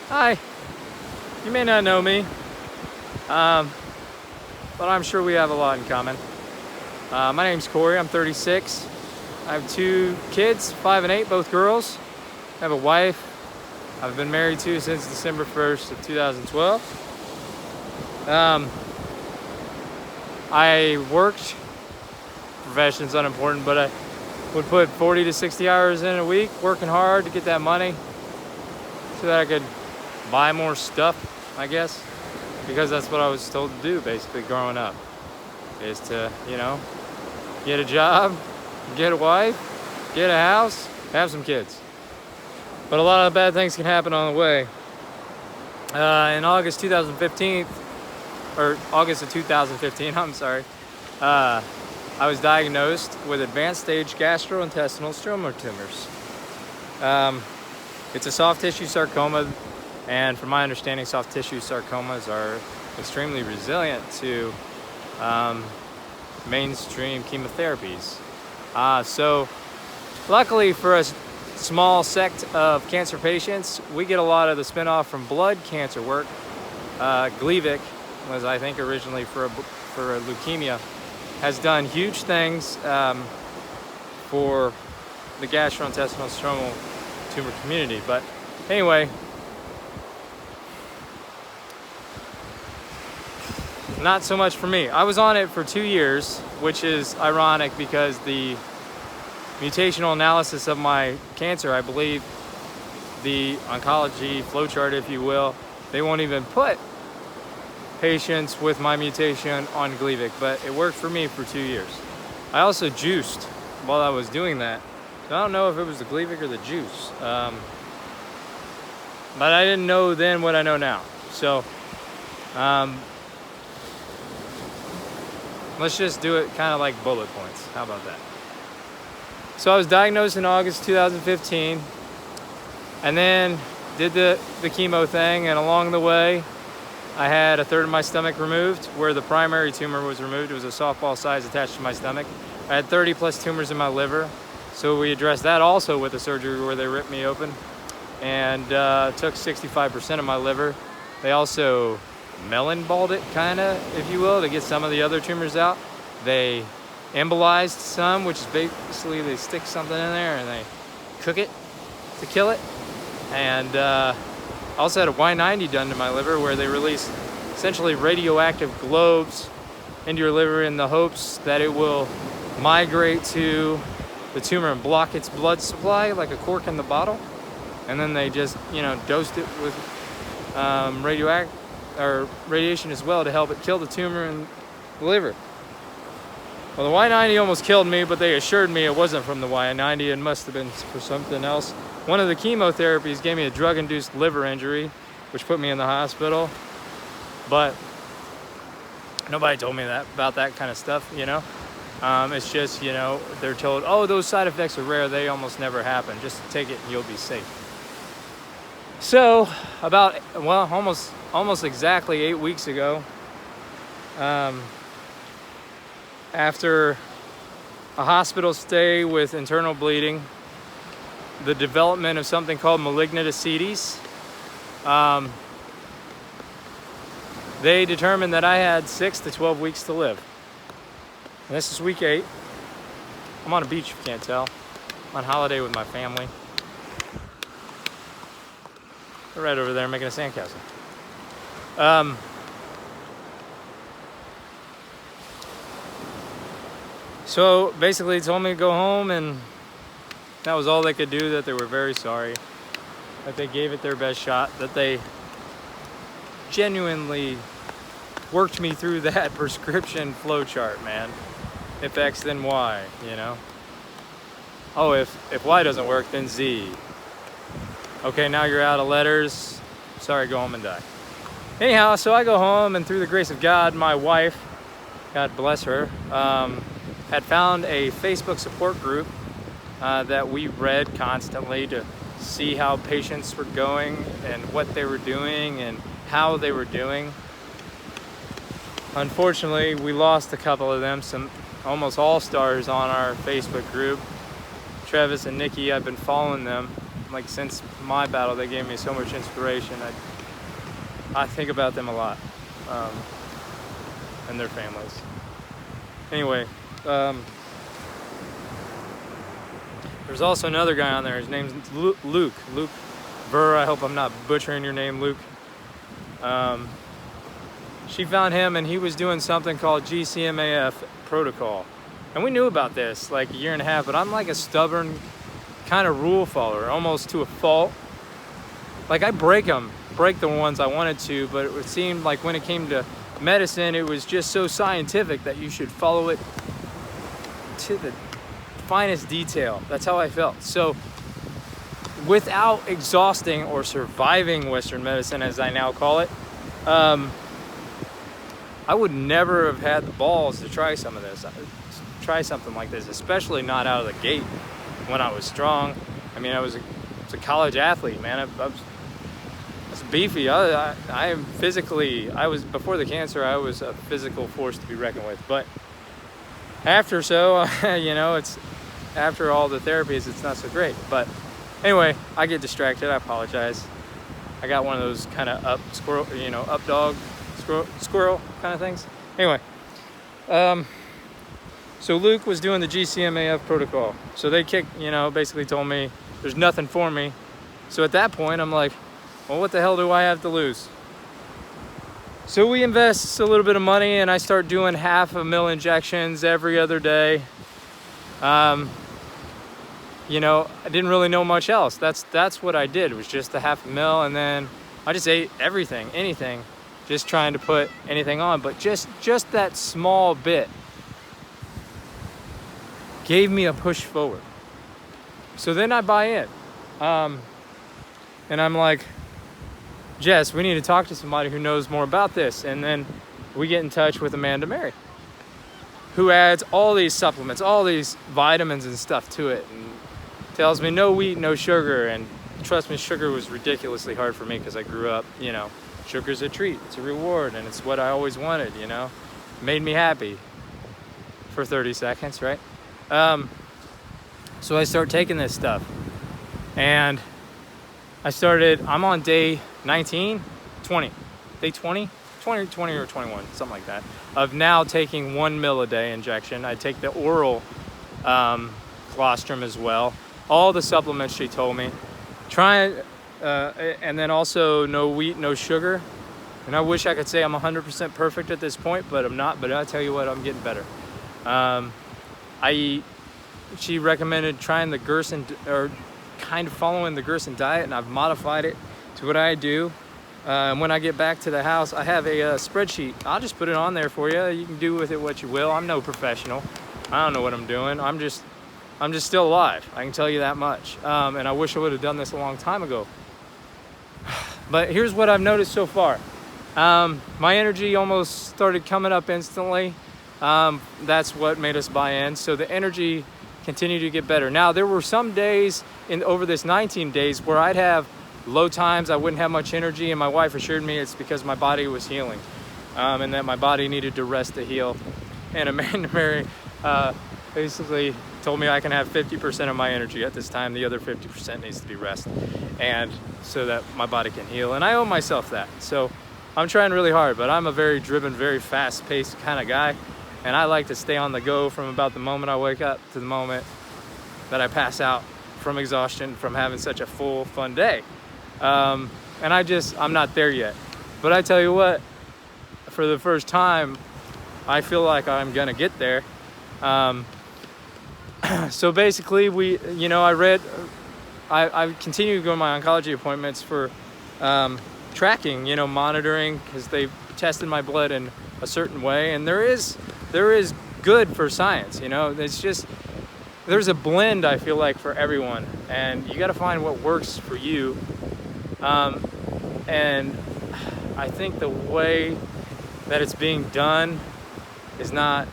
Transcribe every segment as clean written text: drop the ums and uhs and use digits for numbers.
Hi, you may not know me, but I'm sure we have a lot in common. My name's Corey, I'm 36. I have 2 kids, 5 and 8, both girls. I have a wife I've been married to since December 1st of 2012. I worked, profession's unimportant, but I would put 40 to 60 hours in a week, working hard to get that money so that I could buy more stuff, I guess, because that's what I was told to do basically growing up, is to, get a job, get a wife, get a house, have some kids. But a lot of bad things can happen on the way. In August of 2015, I'm sorry, I was diagnosed with advanced stage gastrointestinal stromal tumors. It's a soft tissue sarcoma, and from my understanding, soft tissue sarcomas are extremely resilient to mainstream chemotherapies. So luckily for a small sect of cancer patients, we get a lot of the spinoff from blood cancer work. Gleevec was, I think, originally for leukemia, has done huge things for the gastrointestinal stromal tumor community. But anyway, not so much for me. I was on it for 2 years, which is ironic because the mutational analysis of my cancer, I believe, the oncology flowchart, if you will, they won't even put patients with my mutation on Gleevec, but it worked for me for 2 years. I also juiced while I was doing that. So I don't know if it was the Gleevec or the juice, but I didn't know then what I know now. So let's just do it kind of like bullet points. How about that? So I was diagnosed in August 2015, and then did the chemo thing, and along the way, I had a third of my stomach removed where the primary tumor was removed. It was a softball size attached to my stomach. I had 30 plus tumors in my liver. So we addressed that also with a surgery where they ripped me open and took 65% of my liver. They also melon balled it, kind of, if you will, to get some of the other tumors out. They embolized some, which is basically they stick something in there and they cook it to kill it. And I also had a Y90 done to my liver where they release essentially radioactive globes into your liver in the hopes that it will migrate to the tumor and block its blood supply like a cork in the bottle. And then they just, dosed it with radiation as well to help it kill the tumor in the liver. Well, the Y90 almost killed me, but they assured me it wasn't from the Y90. It must have been for something else. One of the chemotherapies gave me a drug-induced liver injury, which put me in the hospital. But nobody told me about that kind of stuff, It's just, they're told, oh, those side effects are rare. They almost never happen. Just take it and you'll be safe. So almost exactly 8 weeks ago, after a hospital stay with internal bleeding, the development of something called malignant ascites, they determined that I had 6 to 12 weeks to live. And this is week 8. I'm on a beach, if you can't tell. I'm on holiday with my family. They're right over there making a sandcastle. So basically, they told me to go home, and that was all they could do, that they were very sorry, that they gave it their best shot, that they genuinely worked me through that prescription flowchart, man. If X, then Y, Oh, if Y doesn't work, then Z. Okay, now you're out of letters. Sorry, go home and die. Anyhow, so I go home, and through the grace of God, my wife, God bless her, had found a Facebook support group that we read constantly to see how patients were going and what they were doing and how they were doing. Unfortunately, we lost a couple of them, some almost all-stars on our Facebook group. Travis and Nikki, I've been following them like since my battle, they gave me so much inspiration. I think about them a lot, and their families. Anyway, there's also another guy on there. His name's Luke Burr. I hope I'm not butchering your name, Luke. She found him, and he was doing something called GCMAF protocol. And we knew about this like a year and a half, but I'm like a stubborn kind of rule follower, almost to a fault. Like I break the ones I wanted to, but it seemed like when it came to medicine, it was just so scientific that you should follow it to the finest detail. That's how I felt. So without exhausting or surviving Western medicine, as I now call it, I would never have had the balls to try some of this, try something like this, especially not out of the gate when I was strong. I mean, I was a college athlete, man. I was beefy. I am physically, before the cancer, I was a physical force to be reckoned with. But after you know, it's after all the therapies, it's not so great. But anyway, I get distracted. I apologize. I got one of those kind of up dog squirrel kind of things. Anyway, so Luke was doing the GCMAF protocol. So they basically told me there's nothing for me. So at that point, I'm like, well, what the hell do I have to lose? So we invest a little bit of money, and I start doing 500,000 injections every other day. You know, I didn't really know much else. That's what I did. It was just the 500,000, and then I just ate everything, anything, just trying to put anything on. But just that small bit gave me a push forward. So then I buy in, and I'm like, Jess, we need to talk to somebody who knows more about this. And then we get in touch with Amanda Mary, who adds all these supplements, all these vitamins and stuff to it, and tells me no wheat, no sugar. And trust me, sugar was ridiculously hard for me because I grew up, you know, sugar's a treat, it's a reward, and it's what I always wanted, you know. It made me happy for 30 seconds, right? So I start taking this stuff, and I'm on day 19, 20, day 20 or 21, something like that, of now taking 1 ml a day injection. I take the oral colostrum as well, all the supplements she told me, and then also no wheat, no sugar. And I wish I could say I'm 100% perfect at this point, but I'm not. But I tell you what, I'm getting better. She recommended trying the Gerson, or kind of following the Gerson diet, and I've modified it to what I do. And when I get back to the house, I have a spreadsheet. I'll just put it on there for you. You can do with it what you will. I'm no professional. I don't know what I'm doing. I'm just still alive. I can tell you that much. And I wish I would have done this a long time ago. But here's what I've noticed so far. My energy almost started coming up instantly. That's what made us buy in. So the energy continued to get better. Now, there were some days over this 19 days where I'd have low times, I wouldn't have much energy, and my wife assured me it's because my body was healing, and that my body needed to rest to heal. And Amanda Mary basically told me I can have 50% of my energy at this time. The other 50% needs to be rest, and so that my body can heal. And I owe myself that. So I'm trying really hard, but I'm a very driven, very fast-paced kind of guy, and I like to stay on the go from about the moment I wake up to the moment that I pass out from exhaustion from having such a full, fun day. And I'm not there yet. But I tell you what, for the first time, I feel like I'm gonna get there. So basically, I continue to go to my oncology appointments for tracking, monitoring, because they've tested my blood in a certain way, and there is good for science. It's just, there's a blend, I feel like, for everyone, and you got to find what works for you. And I think the way that it's being done is not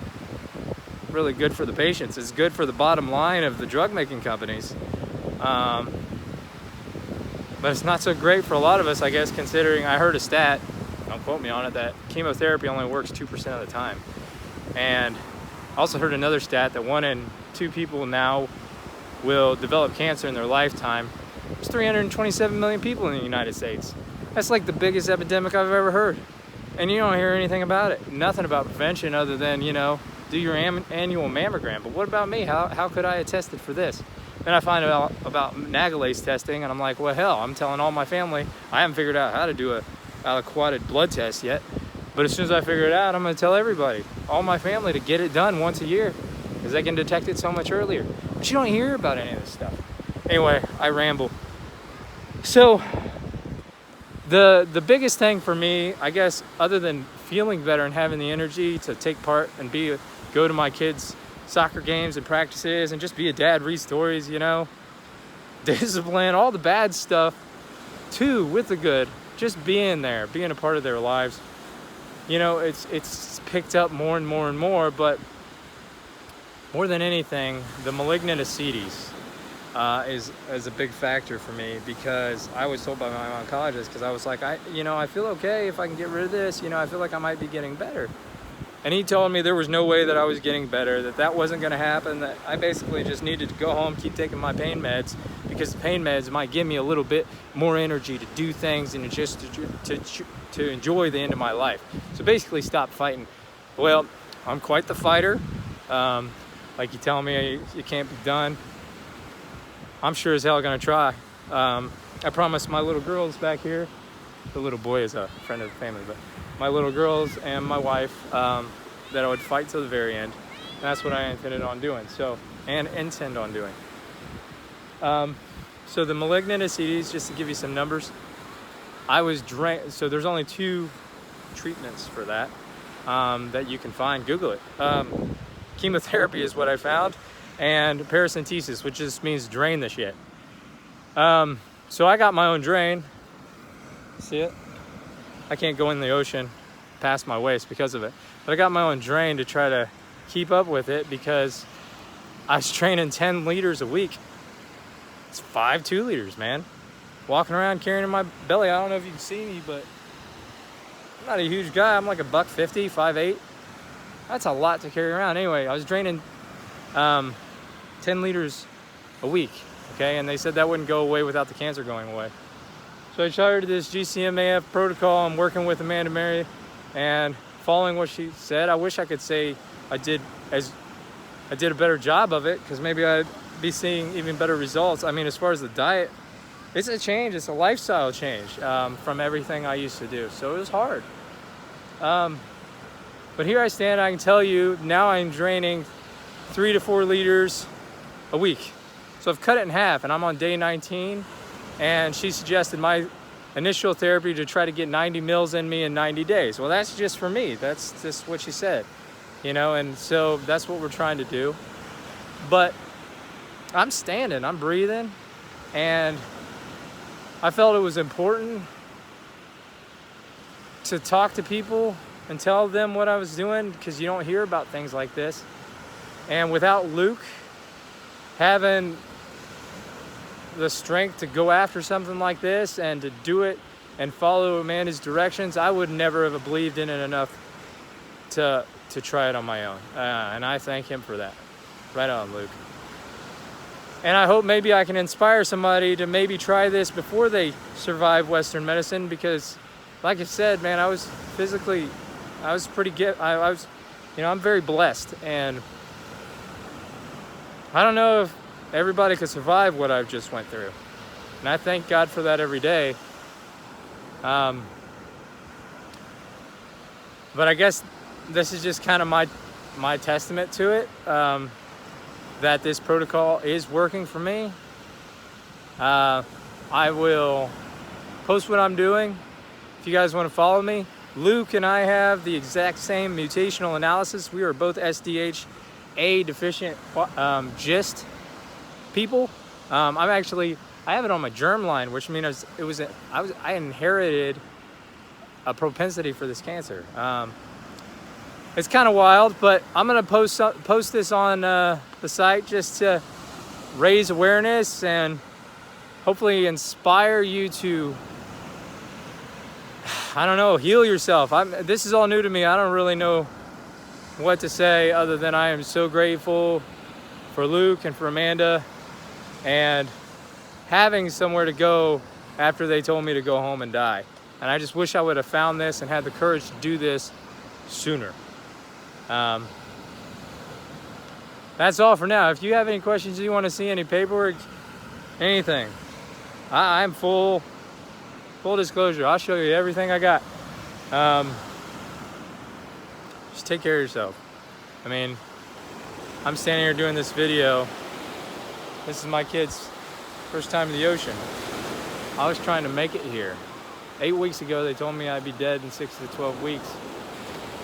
really good for the patients. It's good for the bottom line of the drug making companies. But it's not so great for a lot of us, I guess, considering I heard a stat, don't quote me on it, that chemotherapy only works 2% of the time. And I also heard another stat that 1 in 2 people now will develop cancer in their lifetime. There's 327 million people in the United States. That's like the biggest epidemic I've ever heard. And you don't hear anything about it. Nothing about prevention other than, you know, do your annual mammogram. But what about me? How could I have tested for this? Then I find out about Nagalase testing, and I'm like, well, hell, I'm telling all my family. I haven't figured out how to do a aliquoted blood test yet. But as soon as I figure it out, I'm going to tell everybody, all my family, to get it done once a year, because they can detect it so much earlier. But you don't hear about any of this stuff. Anyway, I ramble. So the biggest thing for me, I guess, other than feeling better and having the energy to take part and go to my kids' soccer games and practices and just be a dad, read stories, you know, discipline, all the bad stuff too, with the good, just being there, being a part of their lives. You know, it's picked up more and more and more, but more than anything, the malignant ascites is a big factor for me, because I was told by my oncologist, because I was like, I feel okay if I can get rid of this, you know, I feel like I might be getting better. And he told me there was no way that I was getting better, that wasn't going to happen, that I basically just needed to go home, keep taking my pain meds, because the pain meds might give me a little bit more energy to do things and just to enjoy the end of my life. So basically stop fighting. Well, I'm quite the fighter. Like you tell me you can't be done. I'm sure as hell going to try. I promised my little girls back here, the little boy is a friend of the family, but my little girls and my wife, that I would fight till the very end. And that's what I intended on doing. Intend on doing. So the malignant ascites, just to give you some numbers, I was drained. So there's only 2 treatments for that that you can find. Google it. Chemotherapy is what I found, and paracentesis, which just means drain the shit. So I got my own drain. See it? I can't go in the ocean past my waist because of it. But I got my own drain to try to keep up with it, because I was training 10 liters a week. It's 5 2-liters, man. Walking around carrying in my belly. I don't know if you can see me, but I'm not a huge guy. I'm like a $150, 5'8". That's a lot to carry around. Anyway, I was draining 10 liters a week, okay? And they said that wouldn't go away without the cancer going away. So I started this GCMAF protocol. I'm working with Amanda Mary and following what she said. I wish I could say I did a better job of it, because maybe I'd be seeing even better results. I mean, as far as the diet, it's a change. It's a lifestyle change from everything I used to do. So it was hard. But here I stand. I can tell you now I'm draining 3 to 4 liters a week. So I've cut it in half, and I'm on day 19. And she suggested my initial therapy to try to get 90 mils in me in 90 days. Well, that's just for me. That's just what she said, you know, and so that's what we're trying to do. But I'm standing, I'm breathing, and I felt it was important to talk to people and tell them what I was doing, because you don't hear about things like this. And without Luke having the strength to go after something like this and to do it and follow Amanda's directions, I would never have believed in it enough to try it on my own. And I thank him for that. Right on, Luke. And I hope maybe I can inspire somebody to maybe try this before they survive Western medicine, because like I said, man, I was pretty good. I'm very blessed, and I don't know if everybody could survive what I've just went through. And I thank God for that every day. But I guess this is just kind of my testament to it, that this protocol is working for me. I will post what I'm doing if you guys want to follow me. Luke and I have the exact same mutational analysis. We are both SDHA deficient GIST people. I have it on my germline, which means I inherited a propensity for this cancer. It's kind of wild, but I'm gonna post this on the site just to raise awareness and hopefully inspire you to, I don't know, heal yourself. This is all new to me. I don't really know what to say other than I am so grateful for Luke and for Amanda, and having somewhere to go after they told me to go home and die. And I just wish I would have found this and had the courage to do this sooner. That's all for now. If you have any questions, you want to see any paperwork, anything, I'm full disclosure. I'll show you everything I got. Just take care of yourself. I mean, I'm standing here doing this video. This is my kid's first time in the ocean. I was trying to make it here. 8 weeks ago, they told me I'd be dead in 6 to 12 weeks.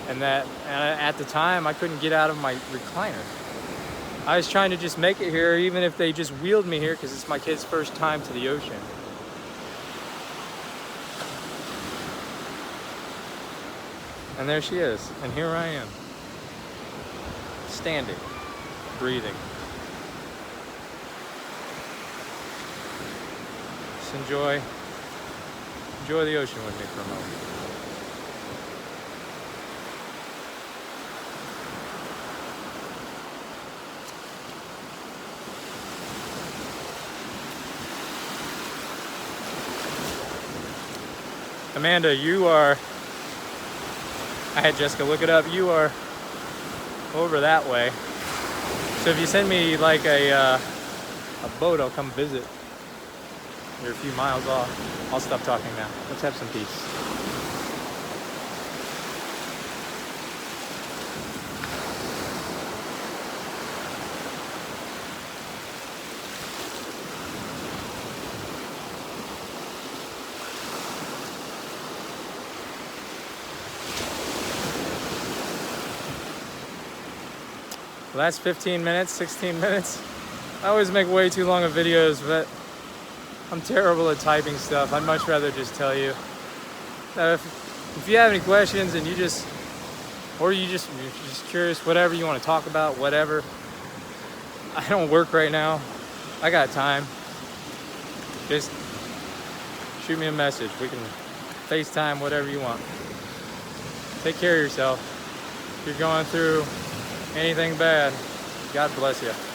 And at the time, I couldn't get out of my recliner. I was trying to just make it here, even if they just wheeled me here, because it's my kid's first time to the ocean. And there she is, and here I am, standing, breathing. Just enjoy the ocean with me for a moment. Amanda, I had Jessica look it up, you are over that way. So if you send me like a boat, I'll come visit. You're a few miles off. I'll stop talking now. Let's have some peace. Last 15 minutes, 16 minutes. I always make way too long of videos, but I'm terrible at typing stuff. I'd much rather just tell you. If you have any questions and you're just curious, whatever you want to talk about, whatever. I don't work right now. I got time. Just shoot me a message. We can FaceTime, whatever you want. Take care of yourself. If you're going through anything bad, God bless you.